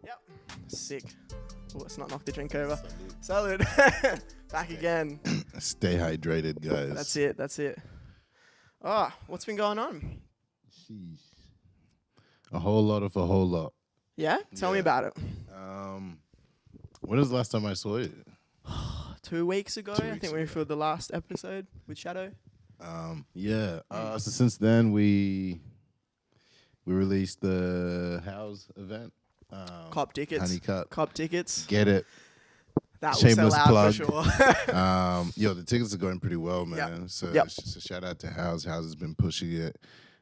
Yep. Sick. Oh, let's not knock the drink over. Salute. Back again. Stay hydrated, guys. That's it. That's it. Oh, what's been going on? Sheesh. A whole lot. Yeah? Tell me Yeah. about it. When was the last time I saw you? 2 weeks ago, 2 I weeks think we ago. filmed the last episode with Shadow. Yeah. So since then we released the House event. Cop tickets. Honeycut. Cop tickets. Get it. That will Shameless sell out plug. for sure. The tickets are going pretty well, man. Yep. So Yep. it's just a shout out to House. House has been pushing it.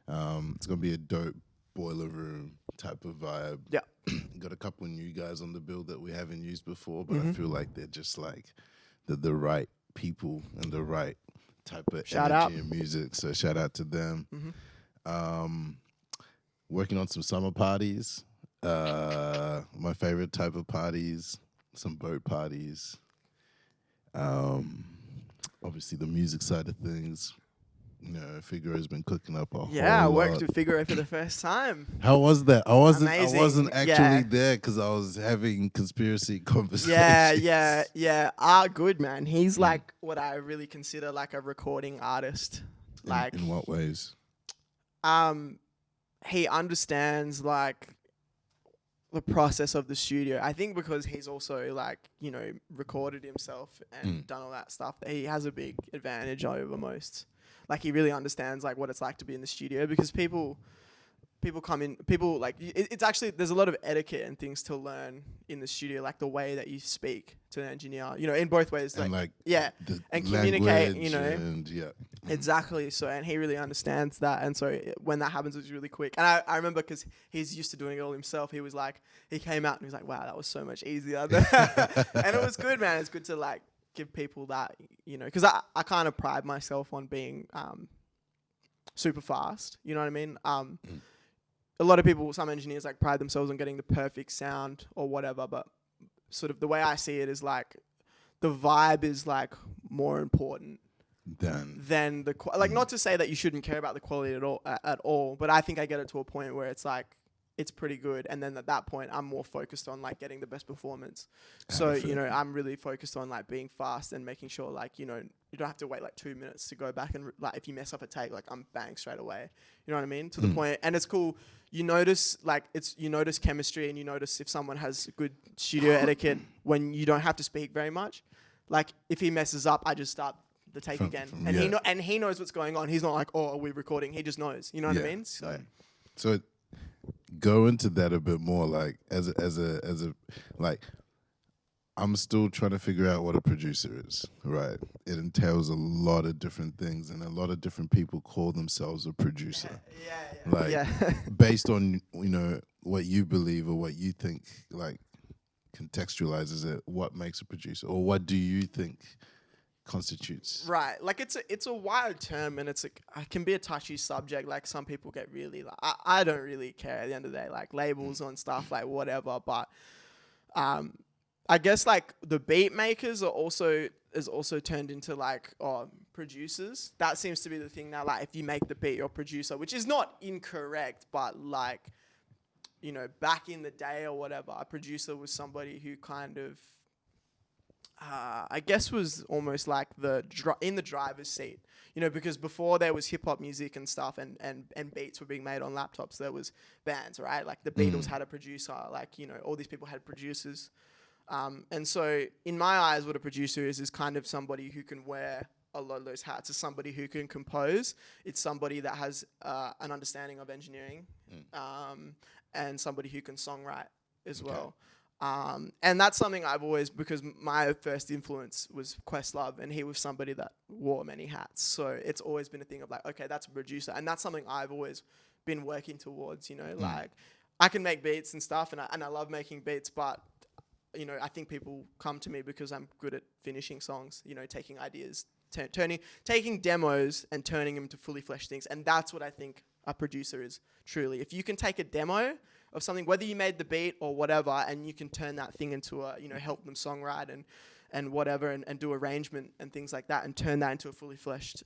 It's gonna be a dope boiler room type of vibe. Yeah. Got a couple of new guys on the bill that we haven't used before, but Mm-hmm. I feel like they're just like the right people and the right type of Shout energy out. and music. So shout out to them. Mm-hmm. Working on some summer parties. My favorite type of parties, some boat parties. Obviously the music side of things. You know, Figure has been cooking up a Yeah, I whole worked lot. with Figure for the first time. How was that? I wasn't Amazing. actually Yeah. there because I was having conspiracy conversations. Yeah. Good, man. He's like what I really consider like a recording artist. Like, in what ways? he understands like the process of the studio. I think because he's also like, recorded himself and done all that stuff, that he has a big advantage over most. Like he really understands like what it's like to be in the studio, because people like it's actually, there's a lot of etiquette and things to learn in the studio, like the way that you speak to an engineer, in both ways, And yeah, the and communicate, language and Exactly. So, and he really understands that. And so when that happens, it's really quick. And I remember because he's used to doing it all himself. He was like, he came out and he was like, wow, that was so much easier. And it was good, man. It's good to like give people that, because I kind of pride myself on being super fast. You know what I mean? A lot of people, some engineers like pride themselves on getting the perfect sound or whatever. But sort of the way I see it is like the vibe is like more important than the not to say that you shouldn't care about the quality at all, but I think I get it to a point where it's like it's pretty good, and then at that point I'm more focused on like getting the best performance. So I'm really focused on like being fast and making sure like you don't have to wait like 2 minutes to go back and like if you mess up a take, like I'm bang straight away. You know what I mean? To the point, and it's cool. You notice chemistry, and you notice if someone has good studio etiquette when you don't have to speak very much. Like if he messes up, I just start the take again, and he knows what's going on. He's not like, oh, are we recording? He just knows. You know what I mean? So go into that a bit more, like as a like. I'm still trying to figure out what a producer is, right? It entails a lot of different things, and a lot of different people call themselves a producer. Based on what you believe or what you think, like contextualizes it. What makes a producer, or what do you think constitutes? Right, like it's a wide term, and it can be a touchy subject. Like some people get really like I don't really care at the end of the day, like labels on stuff, like whatever. But I guess like the beat makers is also turned into like producers. That seems to be the thing now. Like if you make the beat, you're a producer, which is not incorrect, but like back in the day or whatever, a producer was somebody who kind of I guess was almost like in the driver's seat, because before there was hip hop music and stuff, and beats were being made on laptops. There was bands, right? Like the Beatles had a producer, like all these people had producers. And so in my eyes, what a producer is kind of somebody who can wear a lot of those hats. It's somebody who can compose. It's somebody that has an understanding of engineering, and somebody who can songwrite as well. And that's something I've always, because my first influence was Questlove, and he was somebody that wore many hats. So it's always been a thing of like, okay, that's a producer. And that's something I've always been working towards, like I can make beats and stuff, and I love making beats, but I think people come to me because I'm good at finishing songs, taking ideas, taking demos and turning them to fully fleshed things. And that's what I think a producer is truly. If you can take a demo of something, whether you made the beat or whatever, and you can turn that thing into a, help them songwrite and whatever, and do arrangement and things like that, and turn that into a fully fleshed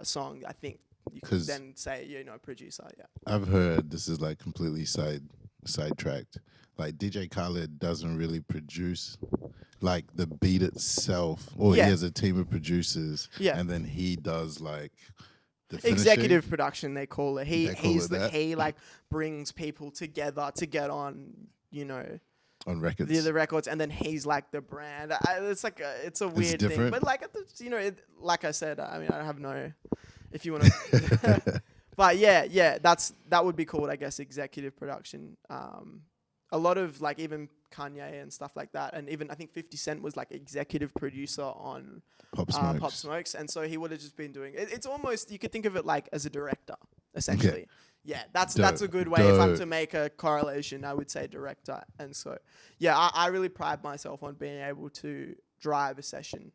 song, I think you could then say, a producer, yeah. I've heard, this is like completely side sidetracked. Like DJ Khaled doesn't really produce like the beat itself, or he Yeah. has a team of producers, Yeah. and then he does like the finishing. Executive production, they call it. They call it that? He like brings people together to get on, you know, on records. the records, and then he's like the brand. It's like it's a weird thing, different. but like you know, like I said, I mean, I have no. If you want to, but yeah, that would be called, I guess, executive production. A lot of like even Kanye and stuff like that, and even I think 50 Cent was like executive producer on Pop Smokes. Pop Smokes, and so he would have just been doing it. It's almost, you could think of it like as a director, essentially. Yeah, that's a good way. If I'm to make a correlation, I would say director. And so, yeah, I really pride myself on being able to drive a session.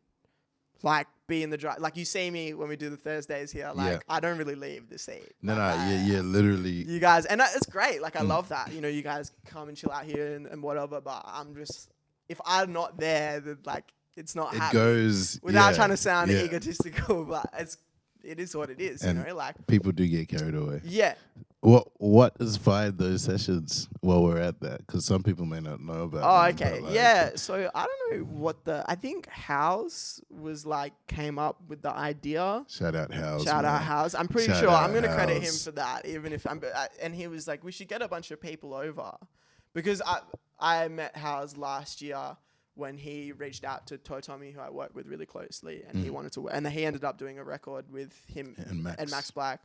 Like, be in the drive. Like, you see me when we do the Thursdays here. Like, Yeah. I don't really leave the seat. No, Like, yeah, literally. You guys, and it's great. Like, I love that. You know, you guys come and chill out here and whatever. But I'm just, if I'm not there, then, like, it's not It happening. goes Without yeah, trying to sound yeah. egotistical, but it is what it is, And you know? Like, people do get carried away. yeah. What inspired those sessions while we're at that? Because some people may not know about. Oh, them, okay. but, like, Yeah. So I don't know what I think House was like, came up with the idea. Shout out House. Shout man. out House. I'm pretty Shout sure out I'm going to credit him House. for that, even if and he was like, we should get a bunch of people over, because I met House last year when he reached out to Totomi, who I work with really closely, and he wanted to, and he ended up doing a record with him And Max. Black.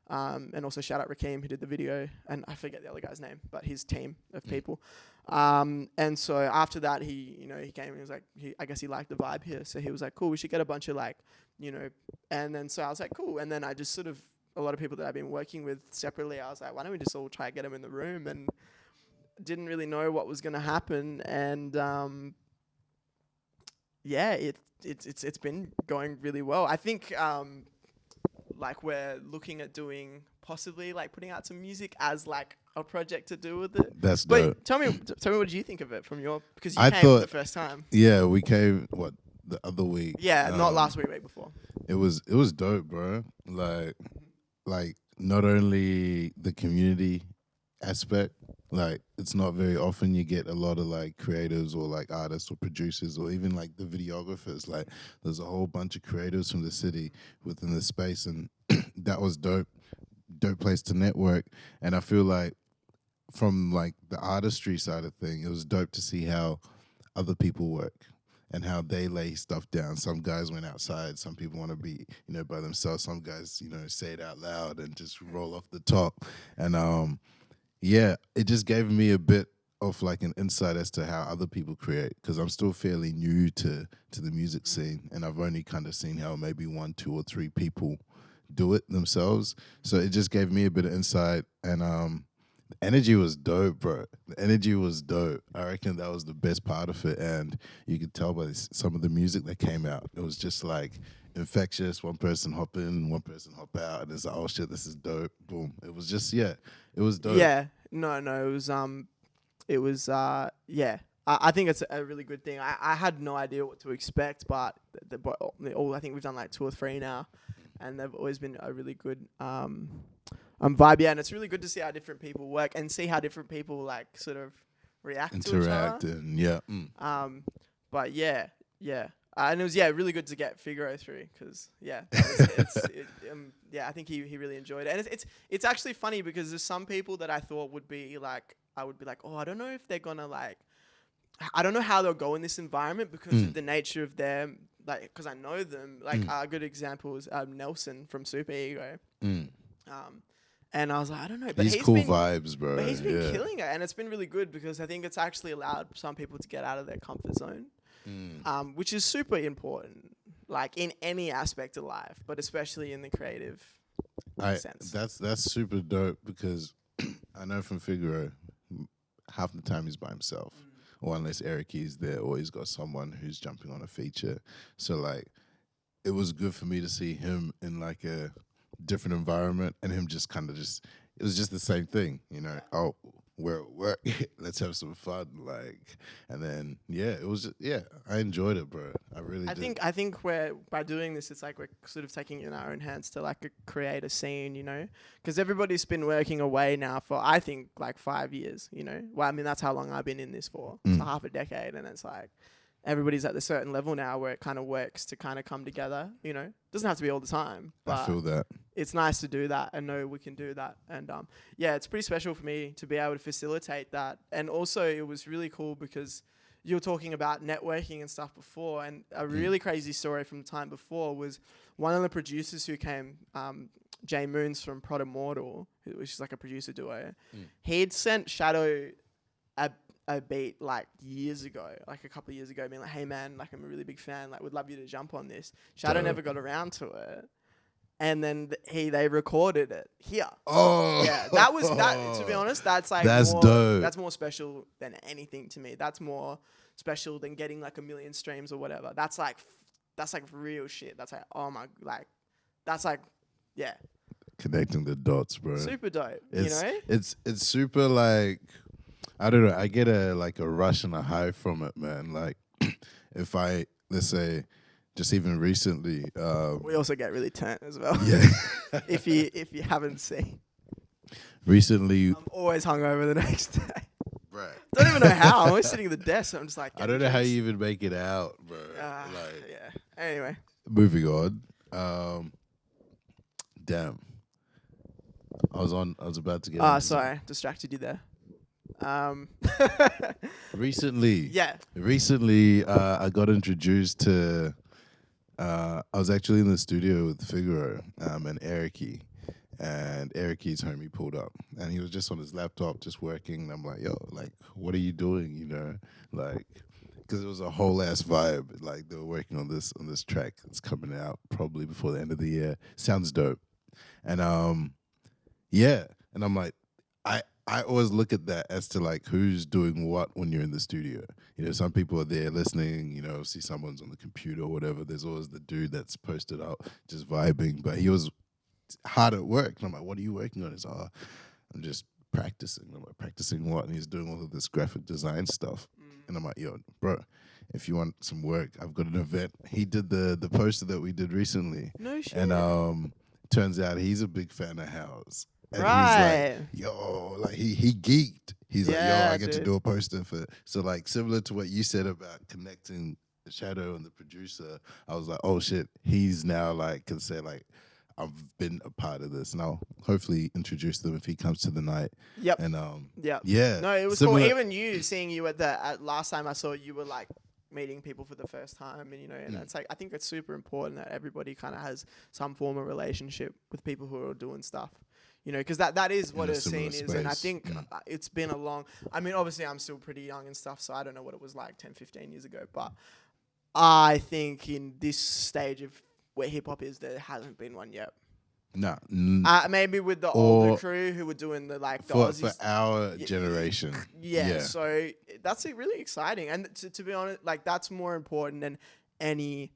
And also shout out Rakeem, who did the video, and I forget the other guy's name, but his team of people. And so after that, he came and he was like, I guess he liked the vibe here. So he was like, cool, we should get a bunch of like, and then so I was like, cool. And then I just sort of, a lot of people that I've been working with separately, I was like, why don't we just all try to get them in the room? And didn't really know what was going to happen. And yeah, it's been going really well. I think like we're looking at doing possibly like putting out some music as like a project to do with it. That's But dope. tell me what did you think of it from because you I came for thought- the first time. Yeah, we came the other week. Yeah, not last week before. It was dope, bro. Like not only the community aspect, like it's not very often you get a lot of like creatives or like artists or producers or even like the videographers. Like there's a whole bunch of creatives from the city within the space, and that was dope place to network. And I feel like from like the artistry side of thing, it was dope to see how other people work and how they lay stuff down. Some guys went outside. Some people want to be, by themselves. Some guys, say it out loud and just roll off the top. And yeah, it just gave me a bit of like an insight as to how other people create, because I'm still fairly new to the music scene, and I've only kind of seen how maybe 1, 2, or 3 people do it themselves. So it just gave me a bit of insight, and the energy was dope, bro. The energy was dope. I reckon that was the best part of it, and you could tell by some of the music that came out. It was just like infectious. One person hop in, one person hop out, and it's like, oh shit, this is dope. Boom. It was just, it was dope. Yeah, no, it was yeah. I think it's a really good thing. I had no idea what to expect, but I think we've done like 2 or 3 now, and they've always been a really good vibe. Yeah, and it's really good to see how different people work and see how different people like sort of react to each other. And yeah. Mm. But yeah. And it was really good to get Figaro through, because I think he really enjoyed it. And it's actually funny because there's some people that I thought would be like, I would be like, oh, I don't know if they're gonna like, I don't know how they'll go in this environment because of the nature of them, like, because I know them. Like a good example is Nelson from Super Ego. And I was like, I don't know, but he's cool vibes, bro. But he's been killing it, and it's been really good because I think it's actually allowed some people to get out of their comfort zone. Which is super important, like in any aspect of life, but especially in the creative sense. That's super dope, because I know from Figaro, half the time he's by himself, or unless Eric is there, or he's got someone who's jumping on a feature. So like, it was good for me to see him in like a different environment, and him just kind of it was just the same thing, Oh, we're at work. Let's have some fun. Like, and then it was I enjoyed it, bro. I really did. I think we're by doing this, it's like we're sort of taking it in our own hands to like create a scene, you know, because everybody's been working away now for I think like 5 years, you know. Well, I mean that's how long I've been in this for, so half a decade, and it's like everybody's at a certain level now where it kind of works to kind of come together, you know. Doesn't have to be all the time, but I feel that. It's nice to do that and know we can do that. And it's pretty special for me to be able to facilitate that. And also it was really cool because you were talking about networking and stuff before, and a really crazy story from the time before was one of the producers who came, Jay Moons from Prod Immortal, which is like a producer duo. He'd sent Shadow a beat like years ago, like a couple of years ago, being like, hey man, like I'm a really big fan, like would love you to jump on this. Shadow never got around to it. And then they recorded it here. Oh, yeah, that was that. To be honest, that's like that's more, dope. That's more special than anything to me. That's more special than getting like 1 million streams or whatever. That's like real shit. That's like that's like yeah. Connecting the dots, bro. Super dope. It's, you know, it's super like I don't know. I get a rush and a high from it, man. Like if let's say. Just even recently, we also get really turned as well. Yeah. if you haven't seen, recently, I'm always hungover the next day. Right. Don't even know how. I'm always sitting at the desk. So I'm just like, I don't know how you even make it out, bro. Yeah. Anyway, moving on. Damn. I was about to get. Sorry, distracted you there. Recently. Yeah. Recently, I got introduced to. I was actually in the studio with Figaro and Ericy, and Ericy's homie pulled up, and he was just on his laptop, just working. And I'm like, yo, like, what are you doing? You know, like, because it was a whole ass vibe. Like they were working on this track that's coming out probably before the end of the year. Sounds dope, and and I'm like, I always look at that as to like who's doing what when you're in the studio. You know, some people are there listening, you know, see someone's on the computer or whatever. There's always the dude that's posted up just vibing, but he was hard at work. And I'm like, what are you working on? He's like, oh, I'm just practicing. I'm like, practicing what? And he's doing all of this graphic design stuff. And I'm like, yo, bro, if you want some work, I've got an event. He did the poster that we did recently. No shit. And turns out he's a big fan of House. And right. He's like, yo, like he geeked. He's like, yo, I get to do a poster for. So like similar to what you said about connecting the Shadow and the producer, I was like, oh shit, he's now like can say like, I've been a part of this, and I'll hopefully introduce them if he comes to the night. Yep. And yeah. No, it was cool. Even seeing you at last time I saw you were like meeting people for the first time, and you know, and it's like I think it's super important that everybody kind of has some form of relationship with people who are doing stuff. You know, because that is what a scene is. And I think it's been a long... I mean, obviously, I'm still pretty young and stuff, so I don't know what it was like 10, 15 years ago. But I think in this stage of where hip-hop is, there hasn't been one yet. No. Maybe with the older crew who were doing the Aussies. For our generation. Yeah, so that's really exciting. And to be honest, like that's more important than any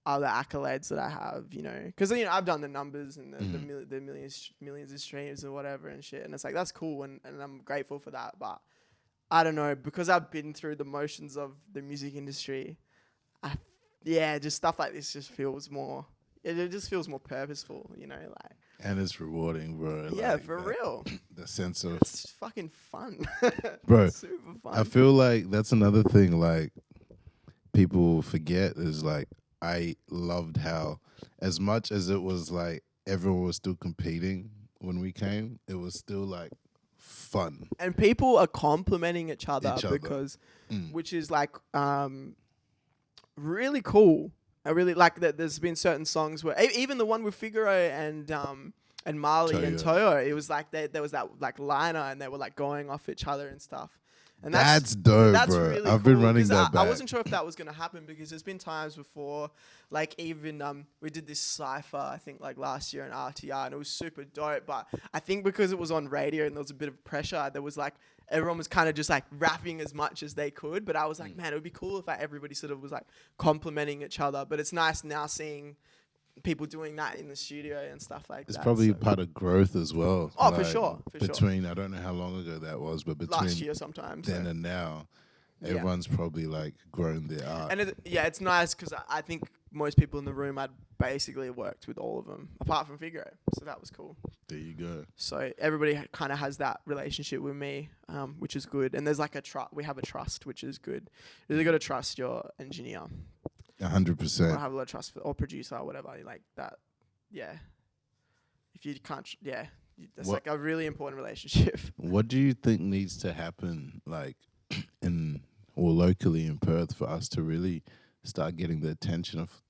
other accolades that I have, you know, because you know I've done the numbers and the millions of streams and whatever and shit, and it's like that's cool and I'm grateful for that. But I don't know, because I've been through the motions of the music industry. Just stuff like this just feels more. It just feels more purposeful, you know, like. And it's rewarding, bro. Yeah, like for real. The sense of it's fucking fun, bro. Super fun. I feel like that's another thing. Like people forget is like. I loved how, as much as it was like everyone was still competing when we came, it was still like fun. And people are complimenting each other. Because, which is like really cool. I really like that. There's been certain songs where even the one with Figaro and Marley and Toyo, it was like there was that like liner and they were like going off each other and stuff. And that's dope, that's bro. Really I've cool been running that back. I wasn't sure if that was going to happen because there's been times before, like even we did this cypher, I think like last year in RTR, and it was super dope. But I think because it was on radio and there was a bit of pressure, there was like everyone was kind of just like rapping as much as they could. But I was like, man, it would be cool if like everybody sort of was like complimenting each other. But it's nice now seeing people doing that in the studio and stuff like It's that. probably so. part of growth as well. Oh, for sure, for sure. Between, I don't know how long ago that was, but between Last year sometimes. then so. and now, Yeah. everyone's probably like grown their art. And it's nice because I think most people in the room I'd basically worked with all of them apart from Figaro, so that was cool. There you go. So everybody kind of has that relationship with me, which is good. And there's like we have a trust, which is good. You really got to trust your engineer. 100%. Or have a lot of trust or producer or whatever like that. Yeah. If you can't, that's like a really important relationship. What do you think needs to happen, like or locally in Perth, for us to really start getting the attention of,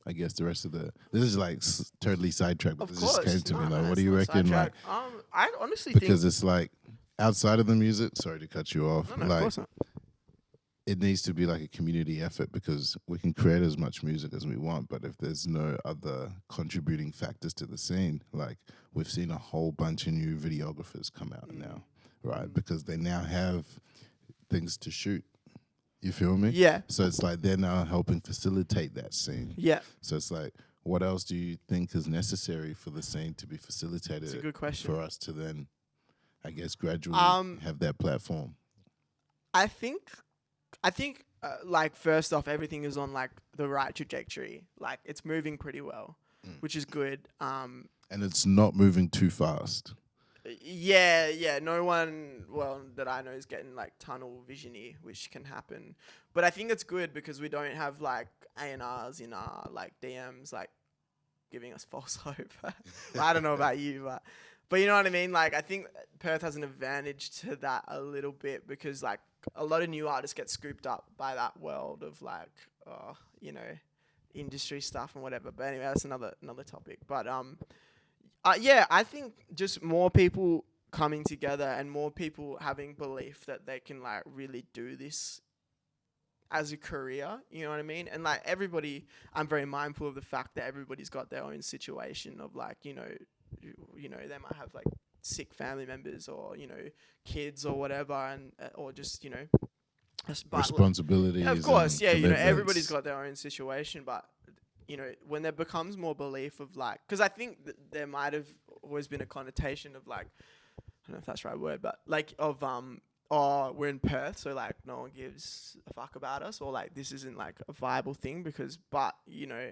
I guess, the rest of the? This is like totally sidetracked, but Of this course. just came to me. No, Like, what do you reckon? Like, I honestly because think it's like outside of the music. Sorry to cut you off. no, of Like, course not. it needs to be like a community effort, because we can create as much music as we want, but if there's no other contributing factors to the scene, like we've seen a whole bunch of new videographers come out now, right? Because they now have things to shoot. You feel me? Yeah. So it's like they're now helping facilitate that scene. Yeah. So it's like, what else do you think is necessary for the scene to be facilitated? It's a good question. For us to then, I guess, gradually have that platform. I think, like, first off, everything is on, like, the right trajectory. Like, it's moving pretty well, which is good. And it's not moving too fast. Yeah. No one, that I know is getting, like, tunnel vision-y, which can happen. But I think it's good because we don't have, like, A&Rs in our, like, DMs, like, giving us false hope. I don't know about you, but you know what I mean? Like, I think Perth has an advantage to that a little bit because, like, a lot of new artists get scooped up by that world of, like, industry stuff and whatever. But anyway, that's another topic. But I think just more people coming together and more people having belief that they can, like, really do this as a career, you know what I mean? And, like, everybody, I'm very mindful of the fact that everybody's got their own situation of, like, you know, they might have, like, sick family members or, you know, kids or whatever, and or just, you know, Responsibilities. Yeah, of course, yeah, you know, everybody's commitments. got their own situation, but, you know, when there becomes more belief of, like, because I think there might have always been a connotation of, like, I don't know if that's the right word, but, like, of, oh, we're in Perth, so, like, no one gives a fuck about us, or, like, this isn't, like, a viable thing but, you know,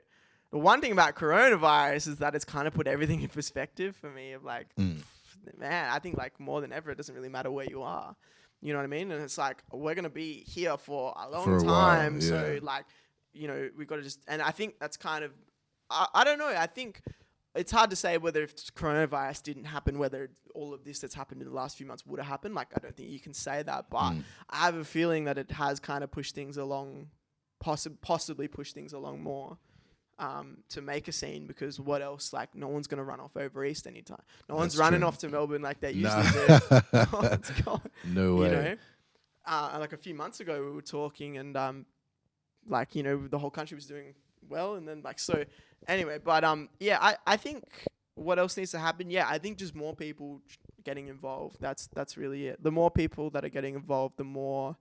the one thing about coronavirus is that it's kind of put everything in perspective for me of, like, man, I think, like, more than ever, it doesn't really matter where you are. You know what I mean? And it's like, we're going to be here for a long time. While, So, like, you know, we've got to just, and I think that's kind of, I don't know. I think it's hard to say whether if coronavirus didn't happen, whether all of this that's happened in the last few months would have happened. Like, I don't think you can say that, but I have a feeling that it has kind of pushed things along, possibly pushed things along more. To make a scene, because what else? Like, no one's gonna run off over East anytime. No one's running off to Melbourne like they usually do. No way. You know, like a few months ago we were talking, and like, you know, the whole country was doing well, and then, like, so anyway. But yeah, I think what else needs to happen? Yeah, I think just more people getting involved. That's really it. The more people that are getting involved, the more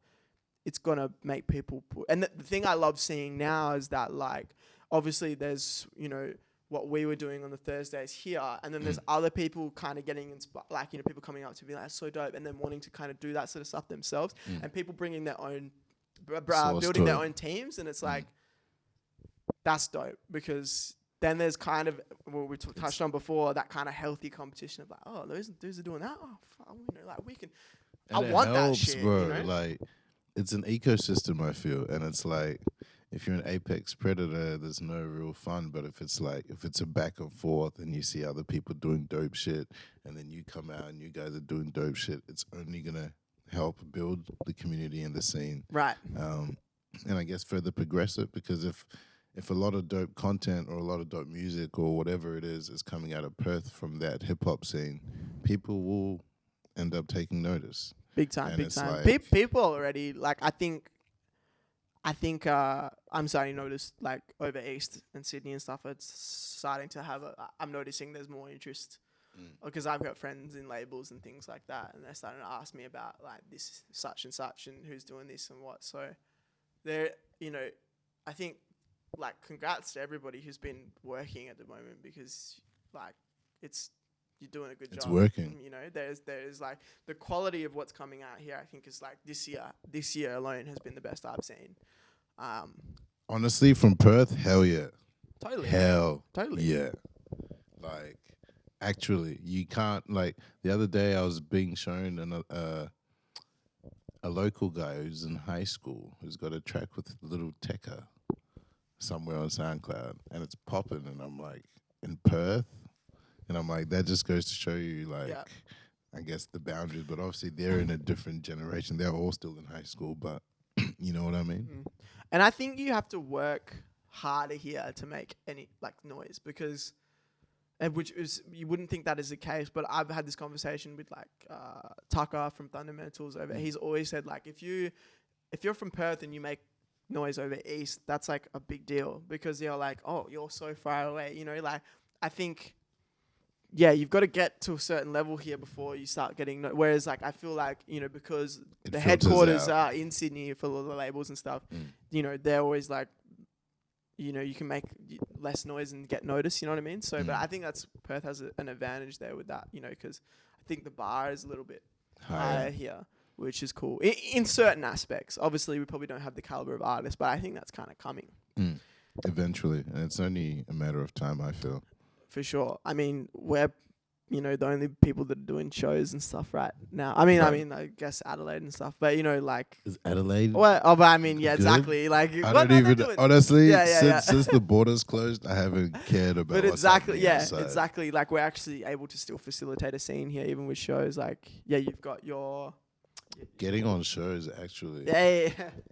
it's gonna make people and the thing I love seeing now is that, like, obviously there's, you know, what we were doing on the Thursdays here, and then there's other people kind of getting inspired, like, you know, people coming up to be like, so dope, and then wanting to kind of do that sort of stuff themselves, and people bringing their own, building their own teams, and it's like, that's dope, because then there's kind of what we touched on before, that kind of healthy competition of, like, oh, those dudes are doing that, oh, fuck, you know, like, we can, And I want helps, that shit, bro. you know? Like, it's an ecosystem, I feel, and it's like, if you're an apex predator, there's no real fun. But if it's a back and forth, and you see other people doing dope shit, and then you come out and you guys are doing dope shit, it's only gonna help build the community and the scene, Right? And I guess further progress it, because if a lot of dope content or a lot of dope music or whatever it is coming out of Perth from that hip hop scene, people will end up taking notice. Big time, And big it's time. like- People already, like, I think I'm starting to notice, like, over East and Sydney and stuff, it's starting to have I'm noticing there's more interest, because I've got friends in labels and things like that, and they're starting to ask me about, like, this such and such and who's doing this and what. So they're, you know, I think like congrats to everybody who's been working at the moment, because like it's you're doing a good It's job. working. You know, there's like the quality of what's coming out here. I think is like this year alone has been the best I've seen. Honestly, from Perth, hell yeah. Totally. Hell Totally. yeah. Like, actually, you can't, like, the other day I was being shown a local guy who's in high school who's got a track with Little Tekka somewhere on SoundCloud, and it's popping, and I'm like, in Perth? And I'm like, that just goes to show you, like, Yeah. I guess the boundaries, but obviously they're in a different generation. They're all still in high school, but you know what I mean? Mm. And I think you have to work harder here to make any like noise, because, and which is you wouldn't think that is the case, but I've had this conversation with like Tucker from Fundamentals over. He's always said like if you're from Perth and you make noise over east, that's like a big deal, because you're like, oh, you're so far away, you know. Like I think, yeah, you've got to get to a certain level here before you start getting. Whereas, like, I feel like, you know, because It the filters headquarters out. are in Sydney for all the labels and stuff, you know, they're always like, you know, you can make less noise and get noticed, you know what I mean? So, but I think that's Perth has an advantage there with that, you know, because I think the bar is a little bit higher here, which is cool in certain aspects. Obviously, we probably don't have the caliber of artists, but I think that's kind of coming. Eventually, and it's only a matter of time, I feel. For sure. I mean, we're, you know, the only people that are doing shows and stuff right now. I mean, Right. I guess Adelaide and stuff, but you know, like, Is Adelaide? well, oh, but I mean, yeah, Good? exactly. Like, I well, don't no, even, they're doing- honestly, Yeah, yeah, yeah. since the borders closed, I haven't cared about But what's exactly, happening yeah, outside. exactly. Like, we're actually able to still facilitate a scene here, even with shows. Like, yeah, you've got your Getting on shows, actually. yeah.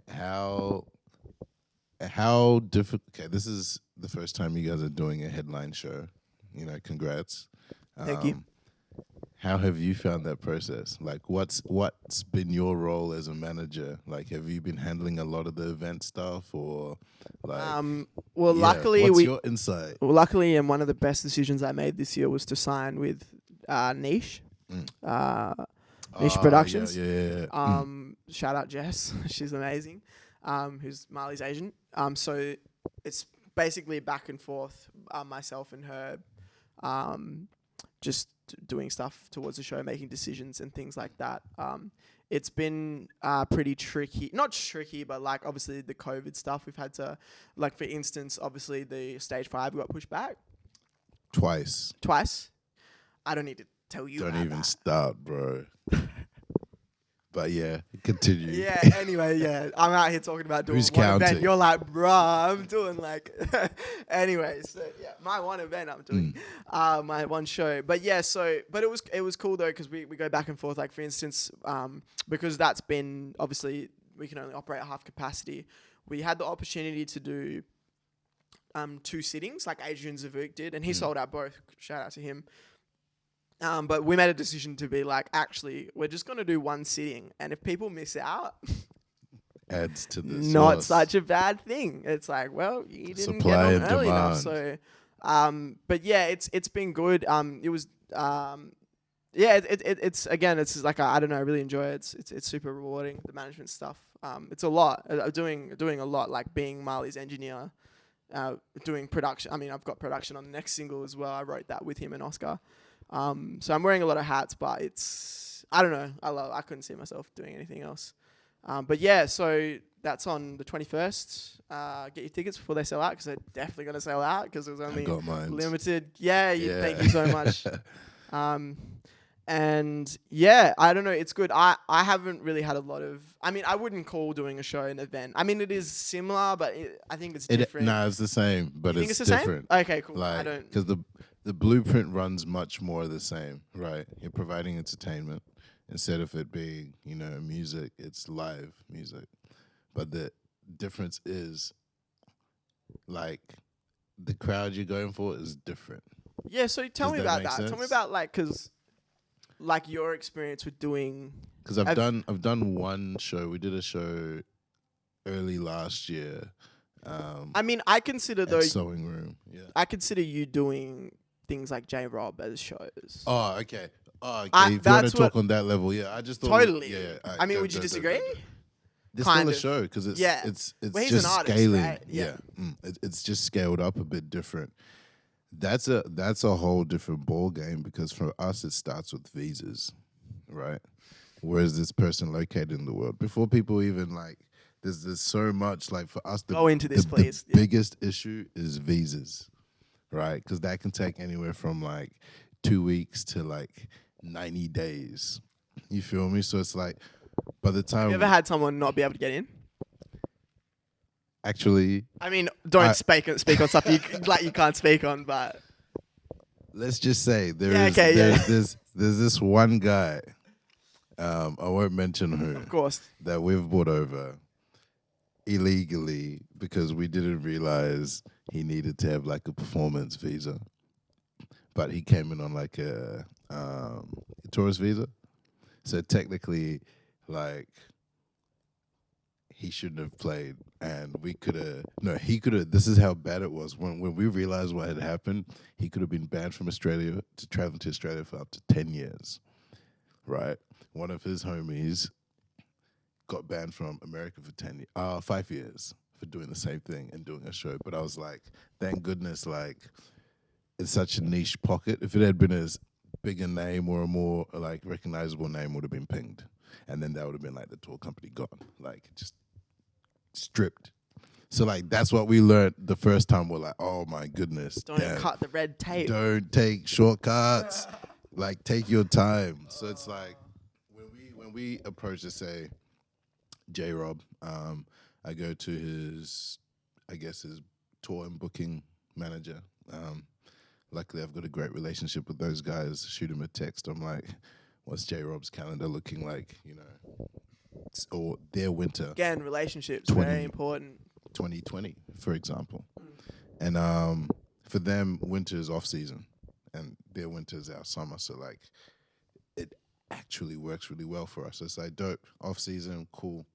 How difficult? Okay, this is the first time you guys are doing a headline show. You know, congrats. Thank you. How have you found that process? Like, what's been your role as a manager? Like, have you been handling a lot of the event stuff, or like? Well, yeah, luckily what's your insight? luckily, and one of the best decisions I made this year was to sign with Niche. Niche Productions. Yeah. Shout out Jess, she's amazing. Who's Marley's agent. So it's basically back and forth, myself and her, just doing stuff towards the show, making decisions and things like that. It's been pretty tricky, not tricky, but like obviously the COVID stuff we've had to, like for instance, obviously the stage 5 got pushed back Twice. I don't need to tell you. Don't about even that. start, bro. But yeah, continue. Yeah, anyway, yeah. I'm out here talking about doing Who's one event. counting? You're like, bruh, I'm doing like... Anyway, so yeah, my one event I'm doing, my one show. But yeah, but it was cool though, because we go back and forth. Like for instance, because that's been, obviously, we can only operate at half capacity. We had the opportunity to do 2 sittings, like Adrian Zavuk did, and he sold out both. Shout out to him. But we made a decision to be like, actually, we're just going to do 1 sitting. And if people miss out, Adds to the not sauce. such a bad thing. It's like, well, you didn't Supply get on and early enough. demand. So, but yeah, it's been good. It was, yeah, it's again, it's like, I don't know, I really enjoy it. It's super rewarding, the management stuff. It's a lot. Doing a lot, like being Marley's engineer, doing production. I mean, I've got production on the next single as well. I wrote that with him and Oscar. So I'm wearing a lot of hats, but it's, I don't know. I couldn't see myself doing anything else. But yeah, so that's on the 21st. Get your tickets before they sell out, because they're definitely going to sell out, because it was only got mine. limited. Yeah, Yeah. thank you so much. And yeah, I don't know. It's good. I haven't really had a lot of, I mean, I wouldn't call doing a show an event. I mean, it is similar, but I think it's different. No, it's the same, but You think it's it's the different. same? Okay, cool. I Like, don't. because the blueprint runs much more the same, right? You're providing entertainment instead of it being, you know, music. It's live music, but the difference is, like, the crowd you're going for is different. Yeah, so tell Does me that about make that. Tell me sense? about like, because like your experience with doing. Because I've done one show. We did a show early last year. I mean, I consider though. Sewing Room. Yeah. I consider you doing things like J Rob as shows. Oh, okay. Oh, okay. I- If you want that's to talk what- on that level, yeah. I just thought. Totally. Yeah. I mean, would you disagree? There's kind still a of. show because it's Yeah. it's Well, he's just an artist, scaling. right? Yeah. It's just scaled up a bit different. That's a whole different ball game because for us it starts with visas, right? Where is this person located in the world? Before people even like, there's so much like for us. Go into this, the please. Yeah. biggest issue is visas, right? Because that can take anywhere from like 2 weeks to like 90 days. You feel me? So it's like by the time Have you ever had someone not be able to get in? actually, I mean, don't speak on stuff you like you can't speak on, but let's just say Yeah, there's this one guy. I won't mention who. of course. That we've brought over illegally because we didn't realize he needed to have like a performance visa, but he came in on like a tourist visa. So technically, like he shouldn't have played, and we could have. No, he could have. This is how bad it was. When we realized what had happened, he could have been banned from Australia to travel to Australia for up to 10 years. Right, one of his homies got banned from America for 5 years for doing the same thing and doing a show. But I was like, thank goodness, like it's such a niche pocket. If it had been as big a name or a more like recognizable name, would have been pinged, and then that would have been like the tour company gone, like just stripped. So like that's what we learned the first time. We're like, oh my goodness, Don't cut the red tape. don't take shortcuts. Like take your time. So it's like when we approach to say J Rob, I go to his tour and booking manager. Luckily I've got a great relationship with those guys. Shoot him a text. I'm like, what's J Rob's calendar looking like? You know, or their winter. Again, relationships 20. very important. 2020, for example. And for them, winter is off season, and their winter is our summer. So like, it actually works really well for us. It's like dope. Off season, cool.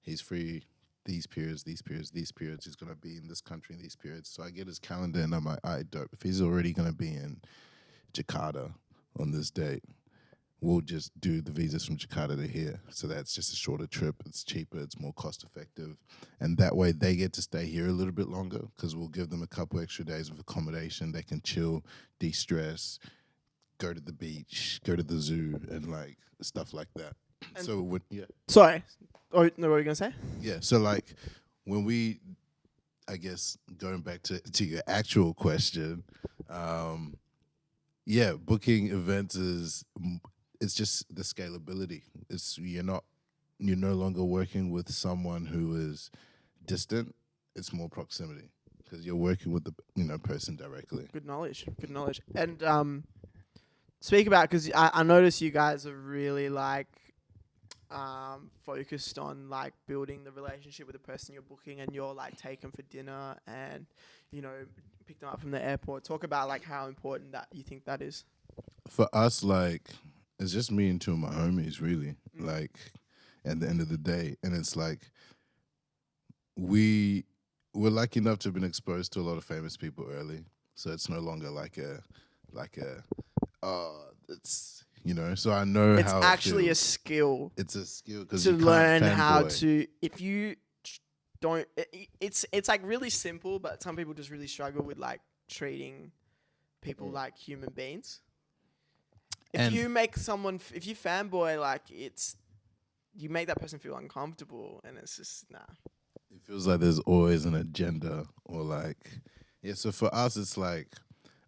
He's free these periods. He's gonna be in this country in these periods. So I get his calendar, and I'm like, all right, dope. If he's already gonna be in Jakarta on this date, we'll just do the visas from Jakarta to here. So that's just a shorter trip. It's cheaper. It's more cost effective. And that way they get to stay here a little bit longer because we'll give them a couple extra days of accommodation. They can chill, de-stress, go to the beach, go to the zoo, and like stuff like that. And so Sorry. Oh, no, what were you going to say? Yeah. So like when we, I guess going back to your actual question, booking events it's just the scalability. You're no longer working with someone who is distant. It's more proximity because you're working with the person directly. Good knowledge. And speak about, because I notice you guys are really like focused on like building the relationship with the person you're booking, and you're like taking for dinner and pick them up from the airport. Talk about like how important that you think that is. For us, like, it's just me and two of my homies, really. Like, at the end of the day, and it's like we're lucky enough to have been exposed to a lot of famous people early, so it's no longer it's So I know it's how actually a skill. It's a skill because to you can't learn how fanboy. to. If you don't, it's like really simple, but some people just really struggle with like treating people like human beings. If you fanboy, like you make that person feel uncomfortable, and it's just nah. It feels like there's always an agenda, or like, so for us, it's like,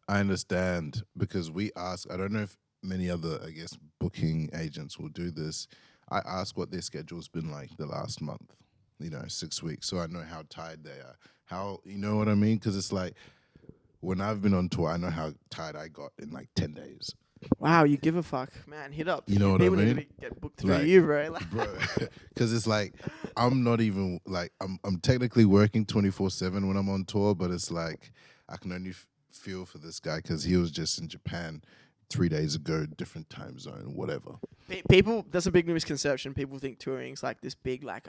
I understand because we ask, I don't know if many other, I guess, booking agents will do this. I ask what their schedule's been like the last month, 6 weeks, so I know how tired they are. How, you know what I mean? Because it's like, when I've been on tour, I know how tired I got in like 10 days. Wow, you give a fuck, man. Hit up. You know what I People mean? need to get booked through you, bro. Like, Bro, because it's like I'm not even like I'm technically working 24/7 when I'm on tour, but it's like I can only feel for this guy because he was just in Japan 3 days ago, different time zone, whatever. People, that's a big misconception. People think touring's like this big, like,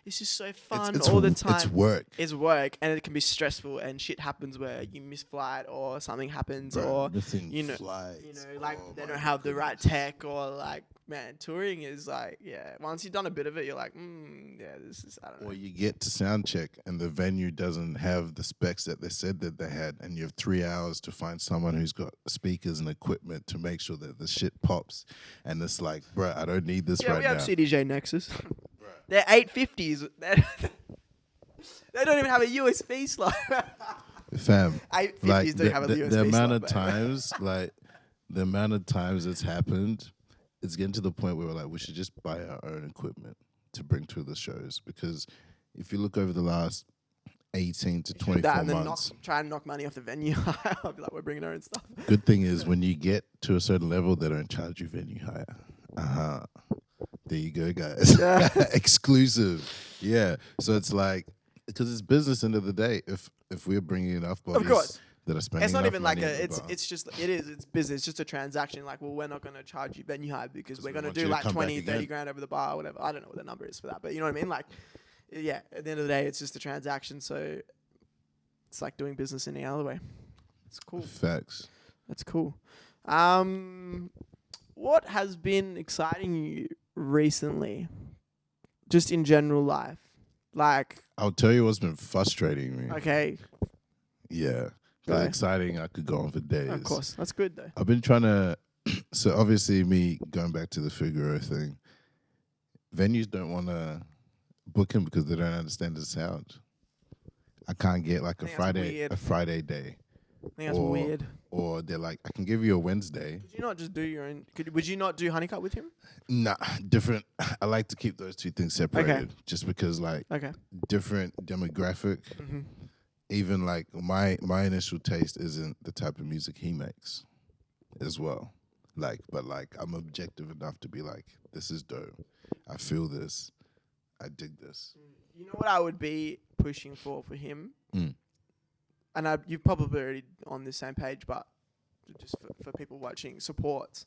it's just so fun all the time. It's work. It's work, and it can be stressful, and shit happens where you miss flight or something happens, Bro, or missing flights, flights. like Oh they my don't have the right goodness. tech, or like Man, touring is like, yeah. Once you've done a bit of it, you're like, yeah, this is, I don't know. Or you get to sound check and the venue doesn't have the specs that they said that they had, and you have 3 hours to find someone who's got speakers and equipment to make sure that the shit pops. And it's like, bruh, I don't need this Yeah, right we have now. CDJ Nexus. They're 850s. They don't even have a USB slot. Fam, 850s like don't have a USB the amount slot, of but- times, like the amount of times it's happened, it's getting to the point where we're like, we should just buy our own equipment to bring to the shows. Because if you look over the last 18 to 24 that and then months, try and knock money off the venue. I'll be like, we're bringing our own stuff. good thing is when you get to a certain level, they don't charge you venue hire. There you go, guys. Yeah. Exclusive. Yeah. So it's like, because it's business end of the day. If we're bringing enough bodies course. that are spending It's not enough even like money a. at the bar, It's just. It is. It's business. It's just a transaction. Like, well, we're not going to charge you venue hire because we're we going to want do you to like come back 20, 30 again. grand over the bar, or whatever. I don't know what the number is for that, but you know what I mean. Like, yeah. At the end of the day, it's just a transaction. So it's like doing business any other way. It's cool. Facts. That's cool. What has been exciting you recently? Just in general life, like, I'll tell you what's been frustrating me. okay, Yeah. Go. It's exciting. I could go on for days. of course, that's good though. I've been trying to. So obviously, me going back to the Figaro thing, venues don't want to book him because they don't understand the sound. I can't get like I think that's weird. a Friday day, I think that's or- weird. or they're like, I can give you a Wednesday. Could you not just do your own? Would you not do Honeycut with him? Nah, different. I like to keep those two things separated, just because like Okay. different demographic. Mm-hmm. Even like my initial taste isn't the type of music he makes, as well. Like, but like I'm objective enough to be like, this is dope. I feel this. I dig this. You know what I would be pushing for him, Mm. and you're probably already on the same page, but just for people watching, support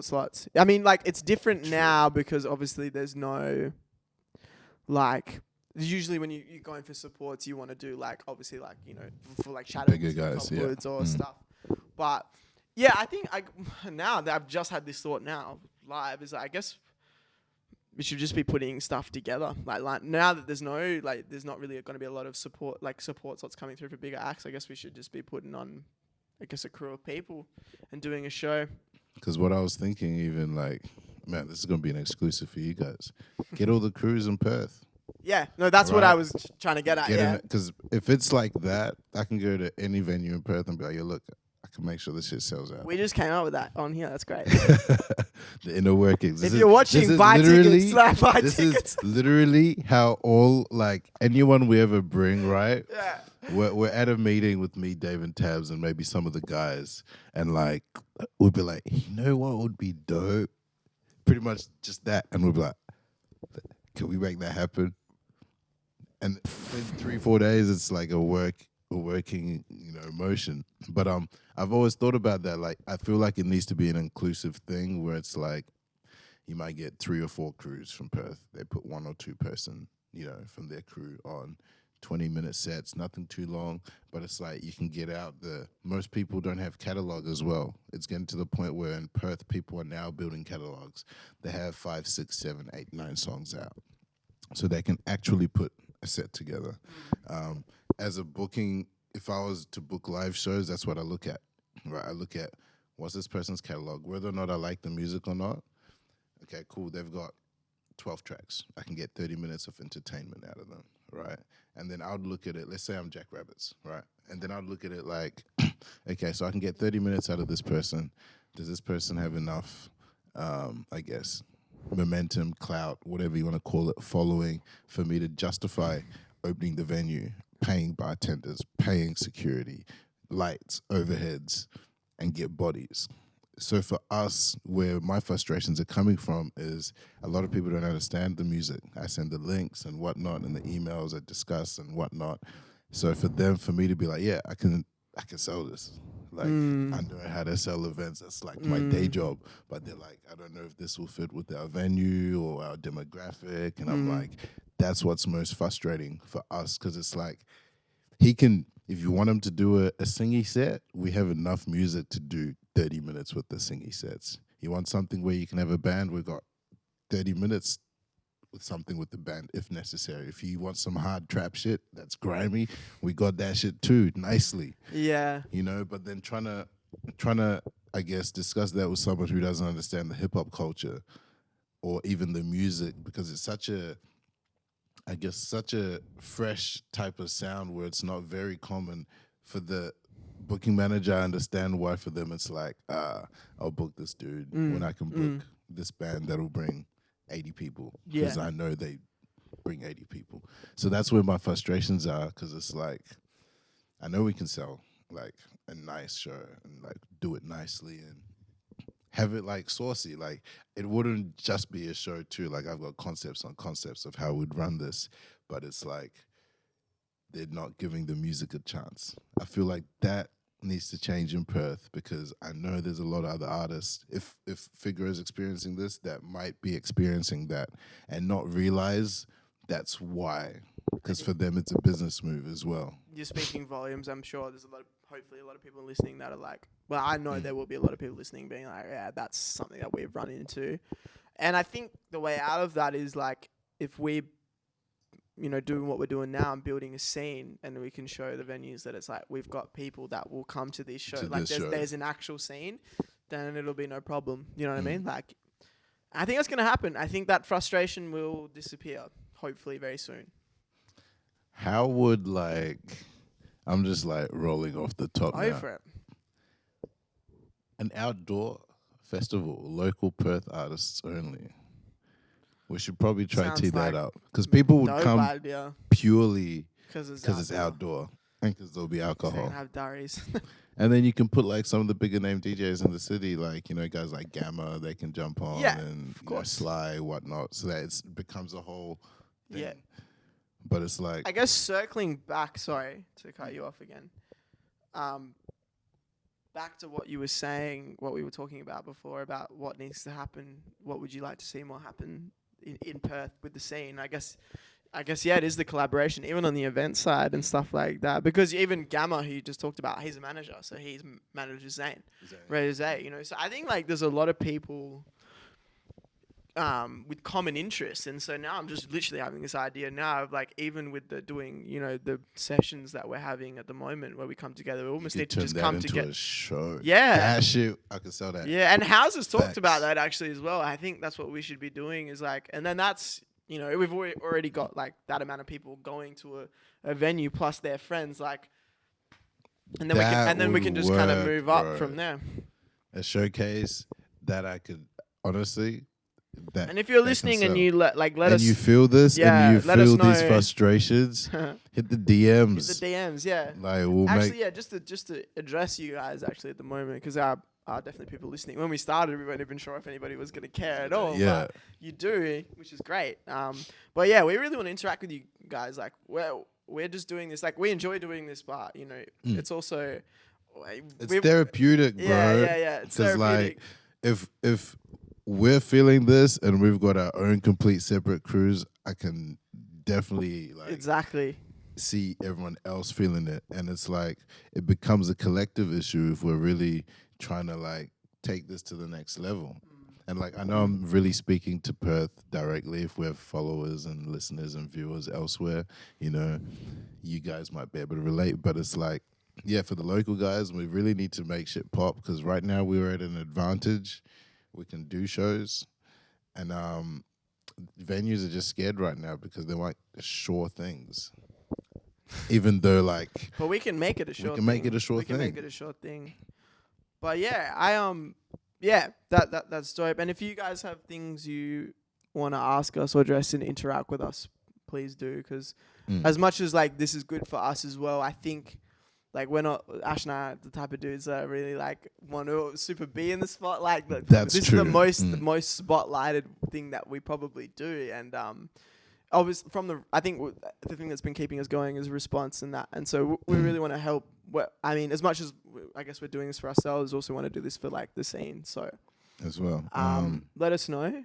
slots. I mean, like, it's different now because obviously there's no, like, usually when you're going for supports, you want to do like, obviously, like, you know, for like shadows, Bigger guys, yeah. Hopwoods or Mm. stuff. But yeah, I think now that I've just had this thought now live is like, I guess we should just be putting stuff together. Like now that there's not really going to be a lot of support slots coming through for bigger acts. I guess we should just be putting on, I guess, a crew of people and doing a show. Because what I was thinking, even like, man, this is gonna be an exclusive for you guys. Get all the crews in Perth. Yeah, no, that's what Right. I was trying to get at. Yeah, Because if it's like that, I can go to any venue in Perth and be like, yo, look, I can make sure this shit sells out. we just came up with that on here. That's great. The inner workings. If you're watching, buy tickets. Buy This tickets. is literally how all, like, anyone we ever bring, right? Yeah. We're at a meeting with me, Dave, and Tabs, and maybe some of the guys, and like we'll be like, you know what would be dope? Pretty much just that, and we'll be like, can we make that happen? And in 3-4 days, it's like a working, motion. But I've always thought about that. Like, I feel like it needs to be an inclusive thing where it's like you might get 3 or 4 crews from Perth. They put 1 or 2 person, from their crew on 20-minute sets, nothing too long. But it's like you can get out most people don't have catalog as well. It's getting to the point where in Perth, people are now building catalogs. They have 5, 6, 7, 8, 9 songs out. So they can actually put a set together. As a booking, if I was to book live shows, that's what I look at. Right? I look at what's this person's catalog, whether or not I like the music or not. Okay, cool. They've got 12 tracks. I can get 30 minutes of entertainment out of them, right? And then I would look at it, let's say I'm Jack Rabbits, right? And then I'd look at it like, okay, so I can get 30 minutes out of this person. Does this person have enough, momentum, clout, whatever you want to call it, following for me to justify opening the venue, paying bartenders, paying security, lights, overheads, and get bodies? So for us, where my frustrations are coming from is a lot of people don't understand the music. I send the links and whatnot and the emails I discuss and whatnot. So for me to be like, yeah, I can sell this. Like, I know how to sell events. That's like my day job. But they're like, I don't know if this will fit with our venue or our demographic. And I'm like, that's what's most frustrating for us, because it's like, if you want him to do a singy set, we have enough music to do 30 minutes with the singy sets. You want something where you can have a band? We've got 30 minutes with something with the band if necessary. If you want some hard trap shit that's grimy, we got that shit too, nicely. Yeah. You know, but then trying to I guess discuss that with someone who doesn't understand the hip hop culture or even the music, because it's such a fresh type of sound where it's not very common for the booking manager. I understand why for them it's like, I'll book this dude when I can book this band that'll bring 80 people, because I know they bring 80 people. So that's where my frustrations are, because it's like, I know we can sell like a nice show and like do it nicely and have it like saucy. Like it wouldn't just be a show too. Like I've got concepts on concepts of how we'd run this, but it's like they're not giving the music a chance. I feel like that needs to change in Perth, because I know there's a lot of other artists, if Figure is experiencing this, that might be experiencing that and not realize that's why, because for them it's a business move as well. You're speaking volumes. I'm sure there's hopefully a lot of people listening that are like, well, I know there will be a lot of people listening being like, yeah, that's something that we've run into. And I think the way out of that is like, if we doing what we're doing now and building a scene, and we can show the venues that it's like we've got people that will come to this show. Like there's an actual scene, then it'll be no problem. You know what I mean? Like, I think that's going to happen. I think that frustration will disappear, hopefully very soon. How would I'm just like rolling off the top now. For it. An outdoor festival, local Perth artists only. We should probably try to tee that up, because people would come purely because it's outdoor and because there'll be alcohol. Have diaries. And then you can put like some of the bigger name DJs in the city, like guys like Gamma, they can jump on, and Sly, whatnot, so that it becomes a whole thing. Yeah. But it's like, I guess circling back, sorry to cut you off again. Back to what you were saying, what we were talking about before, about what needs to happen. What would you like to see more happen in Perth with the scene? I guess yeah, it is the collaboration, even on the event side and stuff like that. Because even Gamma, who you just talked about, he's a manager, so he's manages Zane. So I think like there's a lot of people with common interests, and so now I'm just literally having this idea now of like, even with the doing the sessions that we're having at the moment where we come together, we almost need to just come together. A show. Yeah, that shit, I could sell that. Yeah, and Houses talked about that actually as well. I think that's what we should be doing, is like, and then that's we've already got like that amount of people going to a venue plus their friends, like, and then we can just kind of move up from there. A showcase that I could honestly. And if you're listening and you let us, and you feel this, and you feel these frustrations, hit the DMs. Hit the DMs, yeah. Like we'll just to address you guys actually at the moment, because there are definitely people listening. When we started, we weren't even sure if anybody was going to care at all. Yeah, but you do, which is great. But yeah, we really want to interact with you guys. Like, we're just doing this. Like, we enjoy doing this, but it's also it's therapeutic, bro. Yeah. It's therapeutic. Like, if we're feeling this and we've got our own complete separate crews, I can definitely see everyone else feeling it. And it's like, it becomes a collective issue if we're really trying to like take this to the next level. And like, I know I'm really speaking to Perth directly. If we have followers and listeners and viewers elsewhere, you guys might be able to relate. But it's like, yeah, for the local guys, we really need to make shit pop, because right now we're at an advantage. We can do shows, and venues are just scared right now because they want sure things. Even though, like, but we can make it a sure. We can make it a sure thing. We can make it a sure thing. But yeah, that's dope. And if you guys have things you want to ask us or address and interact with us, please do. Because as much as like this is good for us as well, I think. Like, we're not, Ash and I are the type of dudes that really, like, want to super be in the spotlight. That's this true. Is the most spotlighted thing that we probably do. And I think the thing that's been keeping us going is response and that. And so we really want to help. As much as I guess we're doing this for ourselves, also want to do this for, like, the scene. So as well. Let us know,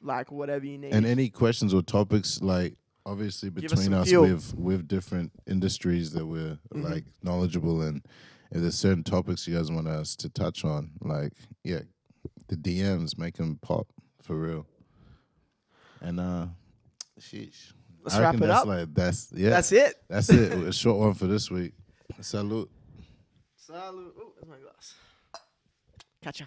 like, whatever you need. And any questions or topics, like, obviously between us we've different industries that we're like knowledgeable in. If there's certain topics you guys want us to touch on, like, yeah, the DMs, make them pop for real. And sheesh. Let's I wrap reckon it up. That's That's it. That's it. A short one for this week. Salute. Salute. Oh, there's my glass. Catch ya.